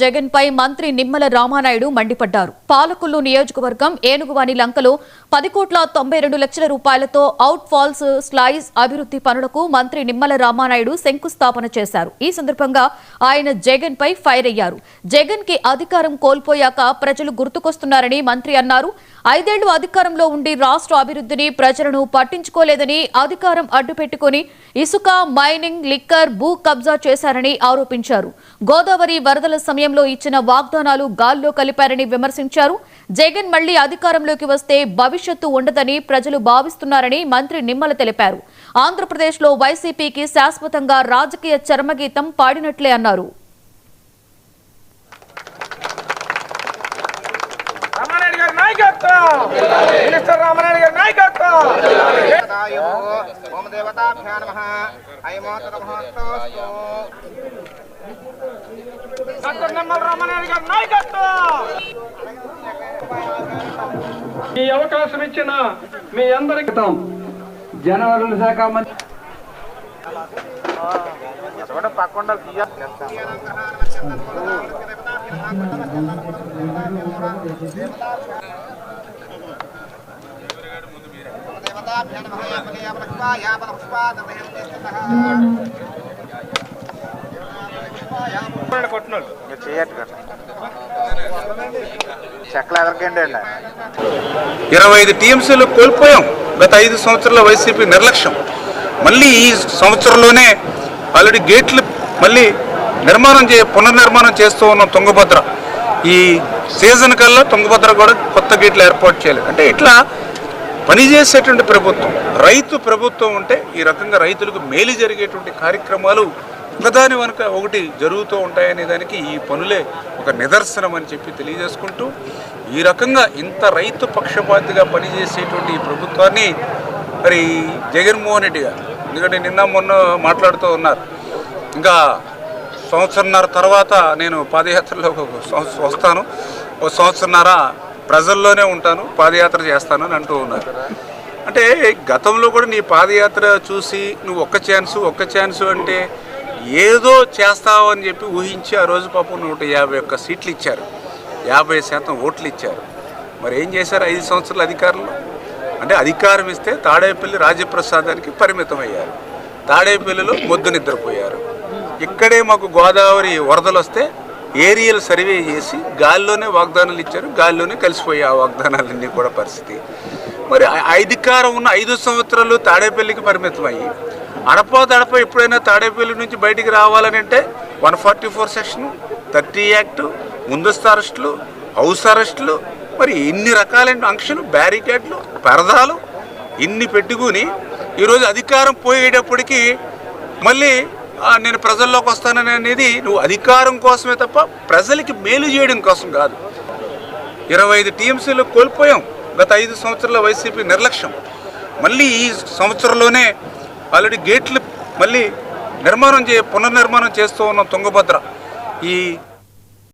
జగన్ పై మంత్రి నిమ్మల రామానాయుడు మండిపడ్డారు. పాలకొల్లు నియోజకవర్గం ఏనుగువాని లంకలో 10,92,00,000 రూపాయలతో అవుట్ ఫాల్స్ స్లైస్ అభివృద్ధి పనులకు మంత్రి నిమ్మల రామానాయుడు శంకుస్థాపన చేశారు. ఈ సందర్భంగా ఆయన జగన్ పై ఫైర్ అయ్యారు. జగన్ కి అధికారం కోల్పోయాక ప్రజలు గుర్తుకొస్తున్నారని మంత్రి అన్నారు. 5 ఏళ్లు అధికారంలో ఉండి రాష్ట్ర అభివృద్ధిని ప్రజలను పట్టించుకోలేదని, అధికారం అడ్డుపెట్టుకుని ఇసుక, మైనింగ్, లిక్కర్, భూ కబ్జా చేశారని ఆరోపించారు. గోదావరి వరదల సమయంలో ఇచ్చిన వాగ్దానాలు గాల్లో కలిపారని విమర్శించారు. జగన్ మళ్లీ అధికారంలోకి వస్తే భవిష్యత్తు ఉండదని ప్రజలు భావిస్తున్నారని మంత్రి నిమ్మల తెలిపారు. ఆంధ్రప్రదేశ్లో వైసీపీకి శాశ్వతంగా రాజకీయ చరమగీతం పాడినట్లే అన్నారు. ఈ అవకాశం ఇచ్చిన మీ అందరికీ జనవరుల శాఖ మంత్రి చెక్కలు ఎవరికండి 25 టీఎంసీలు కోల్పోయాం. గత 5 సంవత్సరాల వైసీపీ నిర్లక్ష్యం. మళ్ళీ ఈ సంవత్సరంలోనే ఆల్రెడీ గేట్లు మళ్ళీ పునర్నిర్మాణం చేస్తూ ఉన్నాం. తుంగభద్ర ఈ సీజన్ కల్లా తుంగభద్ర కూడా కొత్త గేట్లు ఏర్పాటు చేయాలి. అంటే ఇట్లా పనిచేసేటువంటి ప్రభుత్వం, రైతు ప్రభుత్వం ఉంటే ఈ రకంగా రైతులకు మేలు జరిగేటువంటి కార్యక్రమాలు ఒకదాని వెనుక ఒకటి జరుగుతూ ఉంటాయనే దానికి ఈ పనులే ఒక నిదర్శనం అని చెప్పి తెలియజేసుకుంటూ, ఈ రకంగా ఇంత రైతు పక్షపాతిగా పనిచేసేటువంటి ఈ ప్రభుత్వాన్ని మరి జగన్మోహన్ రెడ్డి గారు, ఎందుకంటే నిన్న మొన్న మాట్లాడుతూ ఉన్నారు, ఇంకా సంవత్సరంన్నర తర్వాత నేను పాదయాత్రలో వస్తాను, 1 సంవత్సరంన్నర ప్రజల్లోనే ఉంటాను, పాదయాత్ర చేస్తాను అని అంటూ ఉన్నారు. అంటే గతంలో కూడా నీ పాదయాత్ర చూసి నువ్వు ఒక్క ఛాన్సు అంటే ఏదో చేస్తావు అని చెప్పి ఊహించి ఆ రోజు పాపం 151 సీట్లు ఇచ్చారు, 50% ఓట్లు ఇచ్చారు. మరి ఏం చేశారు 5 సంవత్సరాల అధికారంలో? అంటే అధికారం ఇస్తే తాడేపల్లి రాజప్రసాదానికి పరిమితం అయ్యారు, తాడేపల్లిలో మొద్దు నిద్రపోయారు. ఇక్కడే మాకు గోదావరి వరదలు వస్తే ఏరియల్ సర్వే చేసి గాల్లోనే వాగ్దానాలు ఇచ్చారు, గాల్లోనే కలిసిపోయే ఆ వాగ్దానాలన్నీ కూడా పరిస్థితి. మరి అధికారం ఉన్న 5 సంవత్సరాలు తాడేపల్లికి పరిమితం అయ్యి అడప ఎప్పుడైనా తాడేపల్లి నుంచి బయటికి రావాలని అంటే 144 సెక్షన్, 30 యాక్టు, ముందస్తు అరెస్టులు, హౌస్ అరెస్టులు, మరి ఇన్ని రకాలైన ఆంక్షలు, బ్యారికేడ్లు, పరదాలు ఇన్ని పెట్టుకుని ఈరోజు అధికారం పోయేటప్పటికీ మళ్ళీ నేను ప్రజల్లోకి వస్తానని అనేది నువ్వు అధికారం కోసమే తప్ప ప్రజలకి మేలు చేయడం కోసం కాదు. 25 టీఎంసీలు కోల్పోయాం. గత 5 సంవత్సరాల వైసీపీ నిర్లక్ష్యం. మళ్ళీ ఈ సంవత్సరంలోనే ఆల్రెడీ గేట్లు మళ్ళీ పునర్నిర్మాణం చేస్తూ ఉన్నాం. తుంగభద్ర ఈ